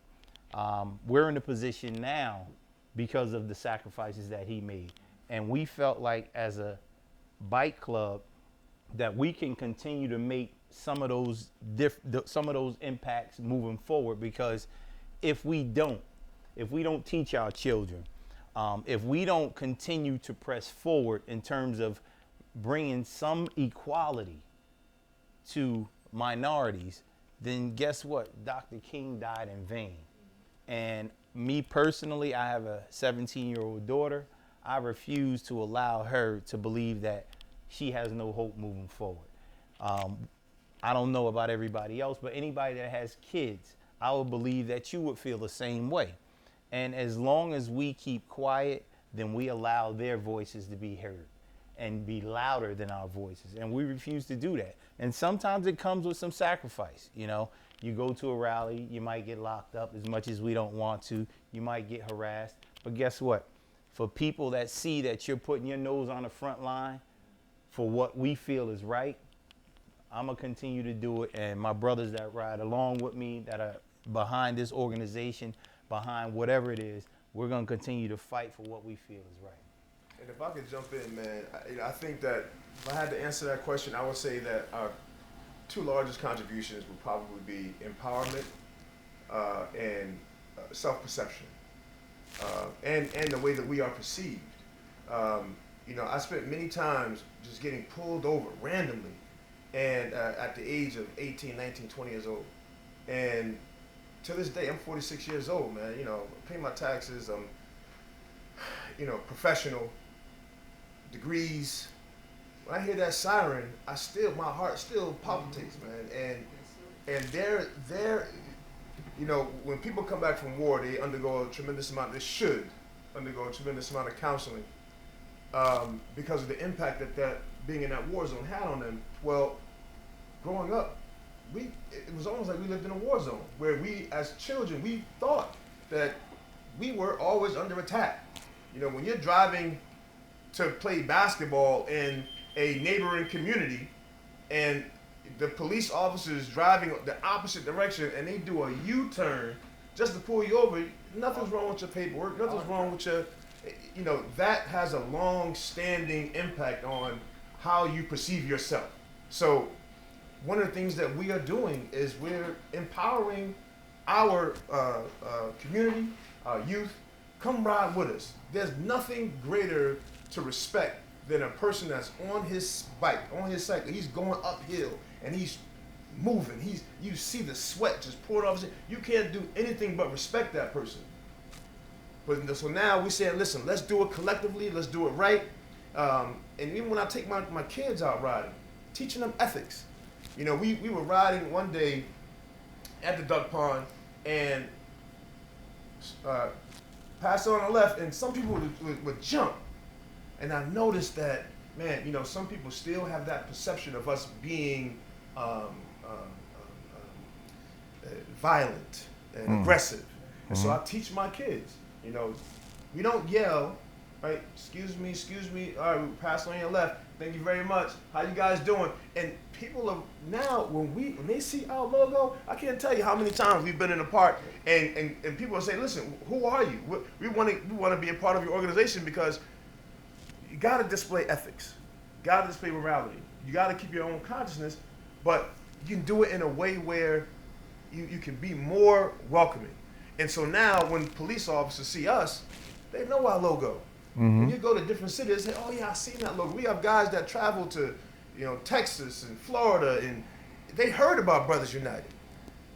We're in a position now because of the sacrifices that he made. And we felt like as a bike club that we can continue to make some of those impacts moving forward, because if we don't teach our children, if we don't continue to press forward in terms of bringing some equality to minorities, then guess what? Dr. King died in vain. And me personally, I have a 17-year-old daughter. I refuse to allow her to believe that she has no hope moving forward. I don't know about everybody else, but anybody that has kids, I would believe that you would feel the same way. And as long as we keep quiet, then we allow their voices to be heard and be louder than our voices. And we refuse to do that. And sometimes it comes with some sacrifice. You know, you go to a rally, you might get locked up as much as we don't want to. You might get harassed. But guess what? For people that see that you're putting your nose on the front line for what we feel is right, I'm going to continue to do it. And my brothers that ride along with me, that are behind this organization, behind whatever it is, we're going to continue to fight for what we feel is right. And if I could jump in, man, I think that if I had to answer that question, I would say that our two largest contributions would probably be empowerment and self-perception, and the way that we are perceived. You know, I spent many times just getting pulled over randomly, and at the age of 18, 19, 20 years old. And to this day, I'm 46 years old, man. You know, pay my taxes, I'm, you know, professional, degrees. When I hear that siren, my heart still palpitates, man. And they're, you know, when people come back from war, they should undergo a tremendous amount of counseling because of the impact that being in that war zone had on them. Well, growing up, it was almost like we lived in a war zone where we, as children, we thought that we were always under attack. You know, when you're driving to play basketball in a neighboring community and the police officers driving the opposite direction and they do a U-turn just to pull you over. Nothing's wrong with your paperwork. Nothing's wrong with your, that has a long-standing impact on how you perceive yourself. So one of the things that we are doing is we're empowering our community, our youth. Come ride with us. There's nothing greater to respect than a person that's on his bike, on his cycle. He's going uphill and he's moving. You see the sweat just pouring off. You can't do anything but respect that person. But so now we say, listen, let's do it collectively. Let's do it right. And even when I take my kids out riding, teaching them ethics. We were riding one day at the duck pond and passed on the left, and some people would jump. And I noticed that, man, some people still have that perception of us being violent and aggressive. And so I teach my kids, we don't yell, right? Excuse me. All right, we passed on your left. Thank you very much. How you guys doing? And people are now, when they see our logo, I can't tell you how many times we've been in the park and people will say, listen, who are you? We want to be a part of your organization because you got to display ethics. You got to display morality. You got to keep your own consciousness, but you can do it in a way where you can be more welcoming. And so now when police officers see us, they know our logo. When you go to different cities, they say, oh yeah, I seen that logo. We have guys that travel to, Texas and Florida, and they heard about Brothers United.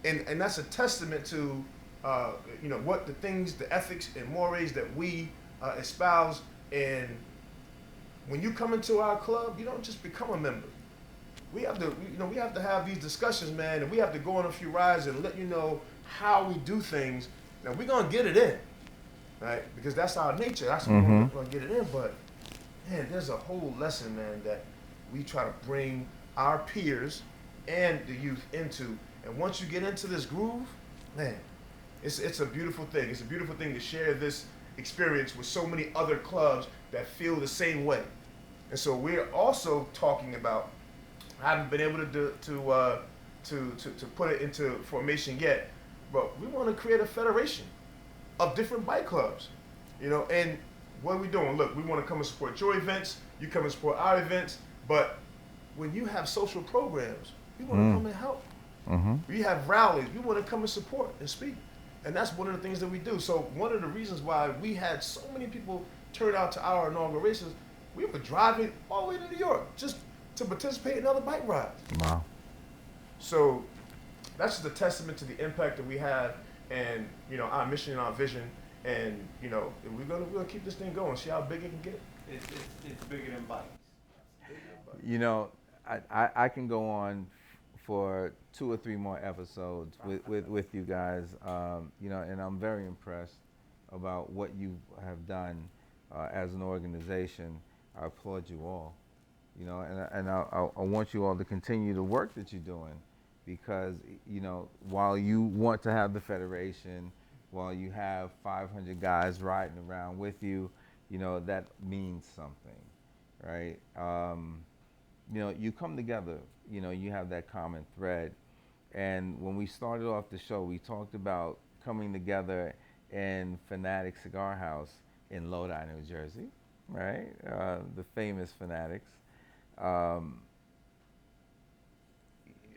And that's a testament to, what the things, the ethics and mores that we espouse. And when you come into our club, you don't just become a member. We have to have these discussions, man, and we have to go on a few rides and let you know how we do things. Now we're gonna get it in, right? Because that's our nature. That's what we're gonna get it in. But man, there's a whole lesson, man, that we try to bring our peers and the youth into. And once you get into this groove, man, it's a beautiful thing. It's a beautiful thing to share this experience with so many other clubs that feel the same way. And so we're also talking about, I haven't been able to put it into formation yet, but we want to create a federation of different bike clubs, and what are we doing? Look, we want to come and support your events, you come and support our events, but when you have social programs, we want to come and help. We have rallies, we want to come and support and speak. And that's one of the things that we do. So one of the reasons why we had so many people turn out to our inaugurations, we were driving all the way to New York just to participate in other bike rides. Wow. So that's just a testament to the impact that we have and, our mission and our vision. And, we're gonna keep this thing going, see how big it can get. It's bigger than bikes. I can go on for 2 or 3 more episodes with you guys, and I'm very impressed about what you have done as an organization. I applaud you all, and I want you all to continue the work that you're doing, because while you want to have the federation, while you have 500 guys riding around with you, that means something, right? You come together, you have that common thread. And when we started off the show, we talked about coming together in Fanatic Cigar House in Lodi, New Jersey, right? The famous Fanatics.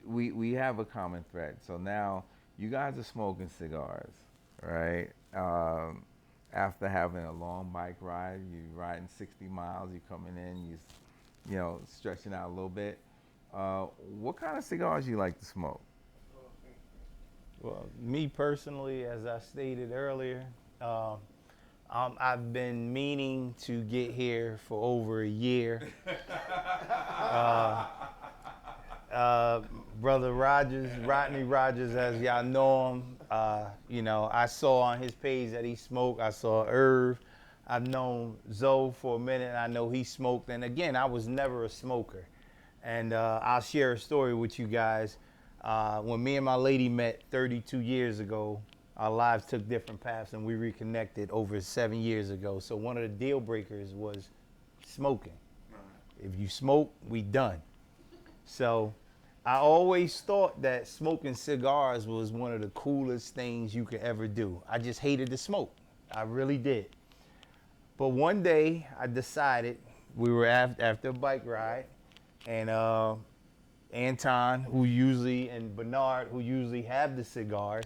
We have a common thread. So now you guys are smoking cigars, right? After having a long bike ride, you're riding 60 miles, you're coming in, you're stretching out a little bit. What kind of cigars you like to smoke? Well, me personally, as I stated earlier, I've been meaning to get here for over a year. Brother Rogers, Rodney Rogers, as y'all know him, I saw on his page that he smoked. I saw Irv. I've known Zoe for a minute, and I know he smoked. And again, I was never a smoker. And I'll share a story with you guys. When me and my lady met 32 years ago, our lives took different paths, and we reconnected over 7 years ago. So one of the deal breakers was smoking. If you smoke, we done. So I always thought that smoking cigars was one of the coolest things you could ever do. I just hated the smoke. I really did. But one day I decided, we were after a bike ride, and Anton, who usually, and Bernard, who usually have the cigars,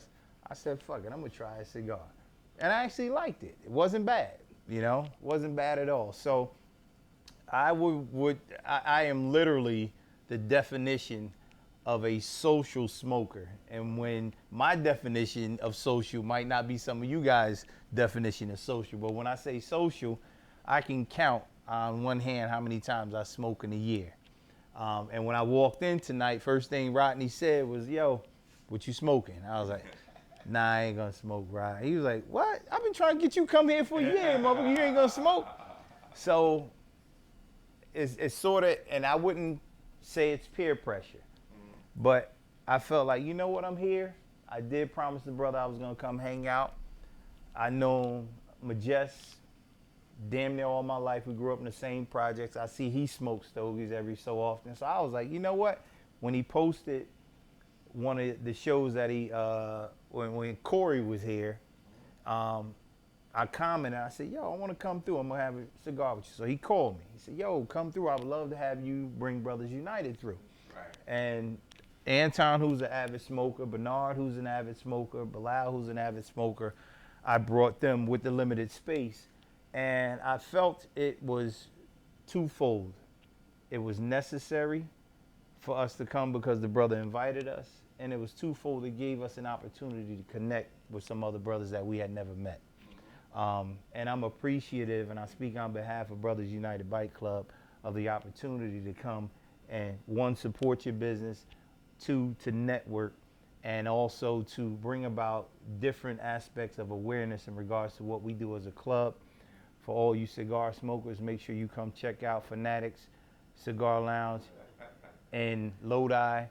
I said, fuck it, I'm gonna try a cigar. And I actually liked it. It wasn't bad, wasn't bad at all. So I am literally the definition of a social smoker. And when my definition of social might not be some of you guys' definition of social, but when I say social, I can count on one hand how many times I smoke in a year. And when I walked in tonight, first thing Rodney said was, yo, what you smoking? I was like, nah, I ain't gonna smoke, Rod. He was like, what? I've been trying to get you to come here for a year, motherfucker, you ain't gonna smoke? So it's sort of, and I wouldn't say it's peer pressure, but I felt like, you know what, I'm here. I did promise the brother I was gonna come hang out. I know Majest damn near all my life. We grew up in the same projects. I see he smokes stogies every so often. So I was like, you know what? When he posted one of the shows that he, when Corey was here, I commented, I said, yo, I want to come through. I'm going to have a cigar with you. So he called me. He said, yo, come through. I would love to have you bring Brothers United through. Right. And Anton, who's an avid smoker, Bernard, who's an avid smoker, Bilal, who's an avid smoker, I brought them with the limited space. And I felt it was twofold. It was necessary for us to come because the brother invited us. And it was twofold. It gave us an opportunity to connect with some other brothers that we had never met. And I'm appreciative, and I speak on behalf of Brothers United Bike Club, of the opportunity to come and, one, support your business, two, to network, and also to bring about different aspects of awareness in regards to what we do as a club. For all you cigar smokers, make sure you come check out Fanatics Cigar Lounge in Lodi.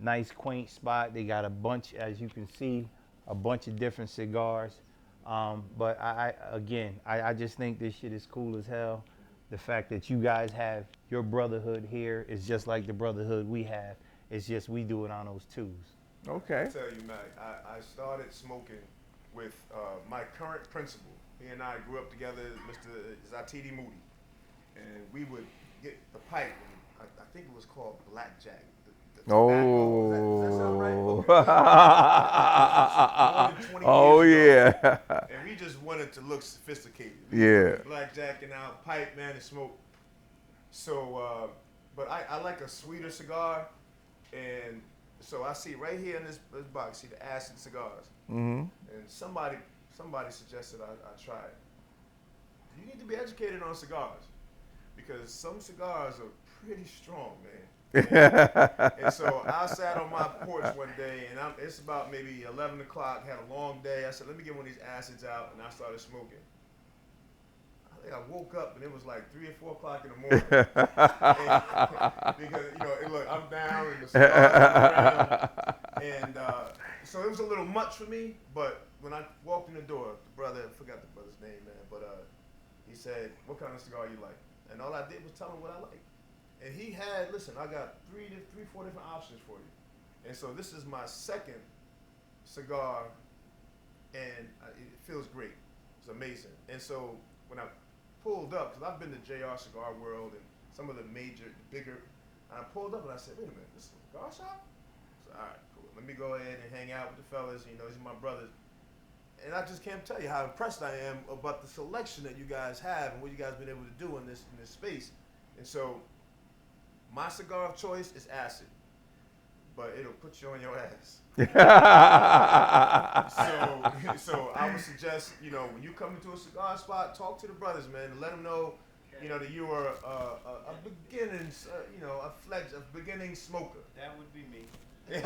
Nice, quaint spot. They got a bunch, as you can see, a bunch of different cigars. But I just think this shit is cool as hell. The fact that you guys have your brotherhood here is just like the brotherhood we have. It's just we do it on those twos. Okay. I tell you, Mac, I started smoking with my current principal. He and I grew up together, Mr. Zatidi Moody. And we would get the pipe, and I think it was called Blackjack. Oh. Does that sound right? Okay. Oh, yeah. And we just wanted to look sophisticated. Yeah. Blackjack and out, pipe, man, and smoke. So, but I like a sweeter cigar. And so I see right here in this box, see the acid cigars. Mm-hmm. And somebody suggested I try it. You need to be educated on cigars because some cigars are pretty strong, man. And so I sat on my porch one day, and it's about maybe 11 o'clock, had a long day. I said, let me get one of these acids out, and I started smoking. I think I woke up, and it was like 3 or 4 o'clock in the morning. Because, look, I'm down, and the cigars are around. And so it was a little much for me, but when I walked in the door, the brother, I forgot the brother's name, man, but he said, what kind of cigar you like? And all I did was tell him what I liked. And he had, listen, I got 4 different options for you. And so this is my second cigar, and it feels great. It's amazing. And so when I pulled up, because I've been to JR Cigar World and some of the bigger, and I pulled up and I said, wait a minute, this is a cigar shop? So, all right, cool. Let me go ahead and hang out with the fellas. These are my brothers. And I just can't tell you how impressed I am about the selection that you guys have and what you guys been able to do in this space. And so my cigar of choice is acid, but it'll put you on your ass. So I would suggest, when you come into a cigar spot, talk to the brothers, man, and let them know, that you are a beginning smoker. That would be me. Look,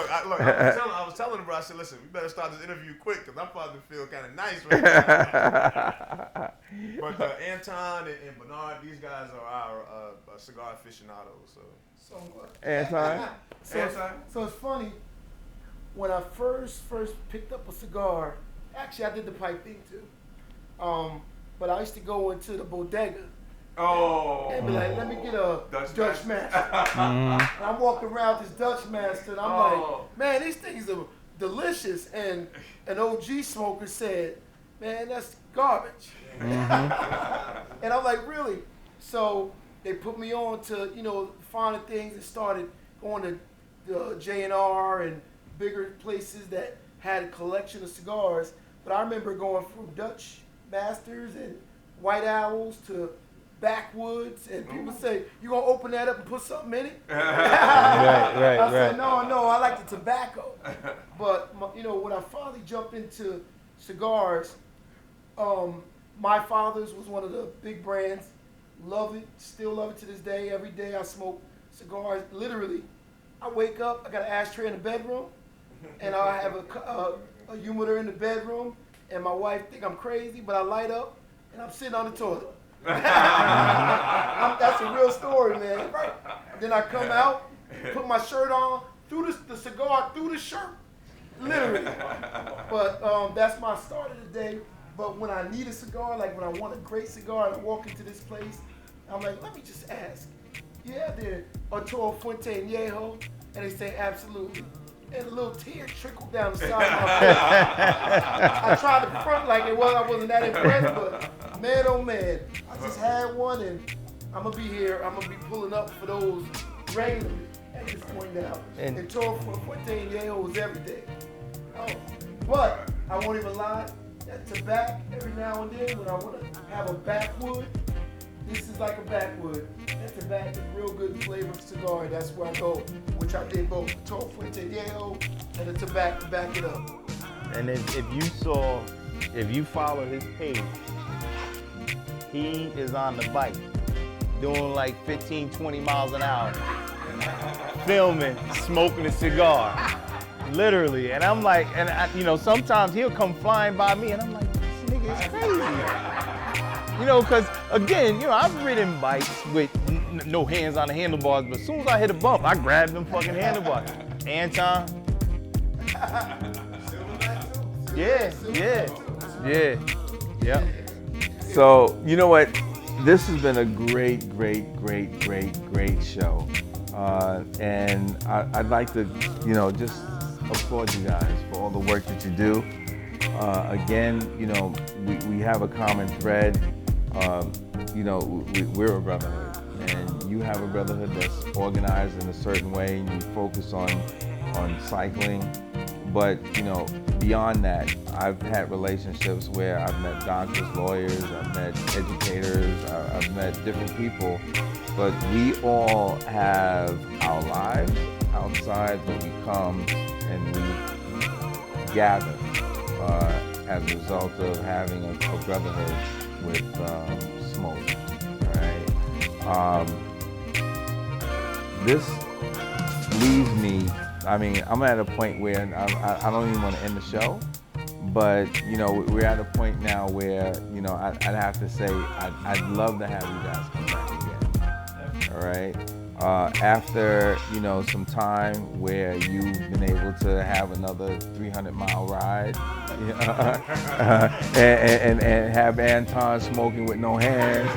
I was telling him, bro, I said, listen, we better start this interview quick because I'm starting to feel kind of nice right now. But Anton and Bernard, these guys are our cigar aficionados. So Anton? So it's funny, when I first picked up a cigar, actually I did the pipe thing too, but I used to go into the bodega Oh. And be like, let me get a Dutch Master. And I'm walking around with this Dutch Master, and I'm like, man, these things are delicious. And an OG smoker said, man, that's garbage. And I'm like, really? So they put me on to, finding things and started going to J&R and bigger places that had a collection of cigars. But I remember going from Dutch Masters and White Owls to Backwoods, and people say, you gonna open that up and put something in it? I said, no, I like the tobacco. But when I finally jumped into cigars, my father's was one of the big brands. Love it, still love it to this day. Every day I smoke cigars. Literally, I wake up, I got an ashtray in the bedroom, and I have a humidor in the bedroom, and my wife think I'm crazy, but I light up, and I'm sitting on the toilet. That's a real story, man. Right. Then I come out, put my shirt on, threw the cigar through the shirt, literally. But that's my start of the day. But when I need a cigar, like when I want a great cigar and I walk into this place, I'm like, let me just ask. Yeah, they're Arturo Fuente Añejo, and they say absolutely. And a little tear trickled down the side of my face. I tried to front like it was. I wasn't that impressed, but man, oh man, I just had one, and I'm gonna be here. I'm gonna be pulling up for those regularly at this point now. And Toro Fuente Añejo was every day. Oh, but I won't even lie. That tobacco every now and then when I want to have a backwood. This is like a backwood. That tobacco is real good flavor cigar. That's where I go, which I did both Toro Fuente Añejo and the tobacco to back it up. And if you follow his page, he is on the bike doing like 15, 20 miles an hour, filming, smoking a cigar, literally. And I'm like, sometimes he'll come flying by me, and I'm like, this nigga is crazy. Because again, I've ridden bikes with no hands on the handlebars, but as soon as I hit a bump, I grab them fucking handlebars. Anton. Yeah. So, you know what? This has been a great show. And I'd like to, just applaud you guys for all the work that you do. Again, we have a common thread. We're a brotherhood, and you have a brotherhood that's organized in a certain way, and you focus on cycling. But, beyond that, I've had relationships where I've met doctors, lawyers, I've met educators, I've met different people, but we all have our lives outside, but we come and we gather as a result of having a brotherhood with smoke, right? This leaves me, I'm at a point where I don't even want to end the show, but, we're at a point now where, I'd have to say I'd love to have you guys come back again, all right? After, some time where you've been able to have another 300-mile ride, and have Anton smoking with no hands,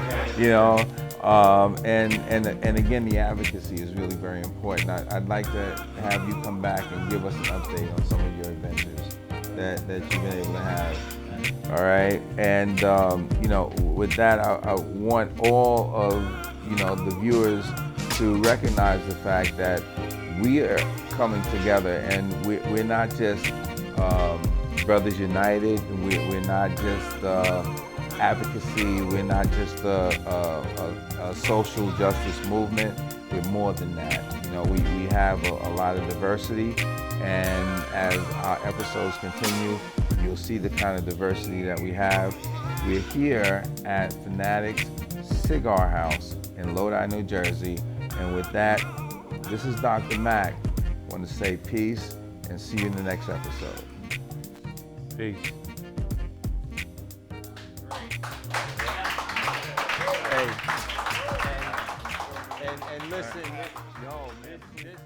and again, the advocacy is really very important. I'd like to have you come back and give us an update on some of your adventures that you've been able to have. All right, and with that, I want all of the viewers to recognize the fact that we are coming together, and we're not just Brothers United. We're not just advocacy. We're not just a social justice movement. We're more than that. We have a lot of diversity, and as our episodes continue, you'll see the kind of diversity that we have. We're here at Fanatics Cigar House in Lodi, New Jersey. And with that, this is Dr. Mac. I want to say peace and see you in the next episode. Peace. Hey, and listen, yo, this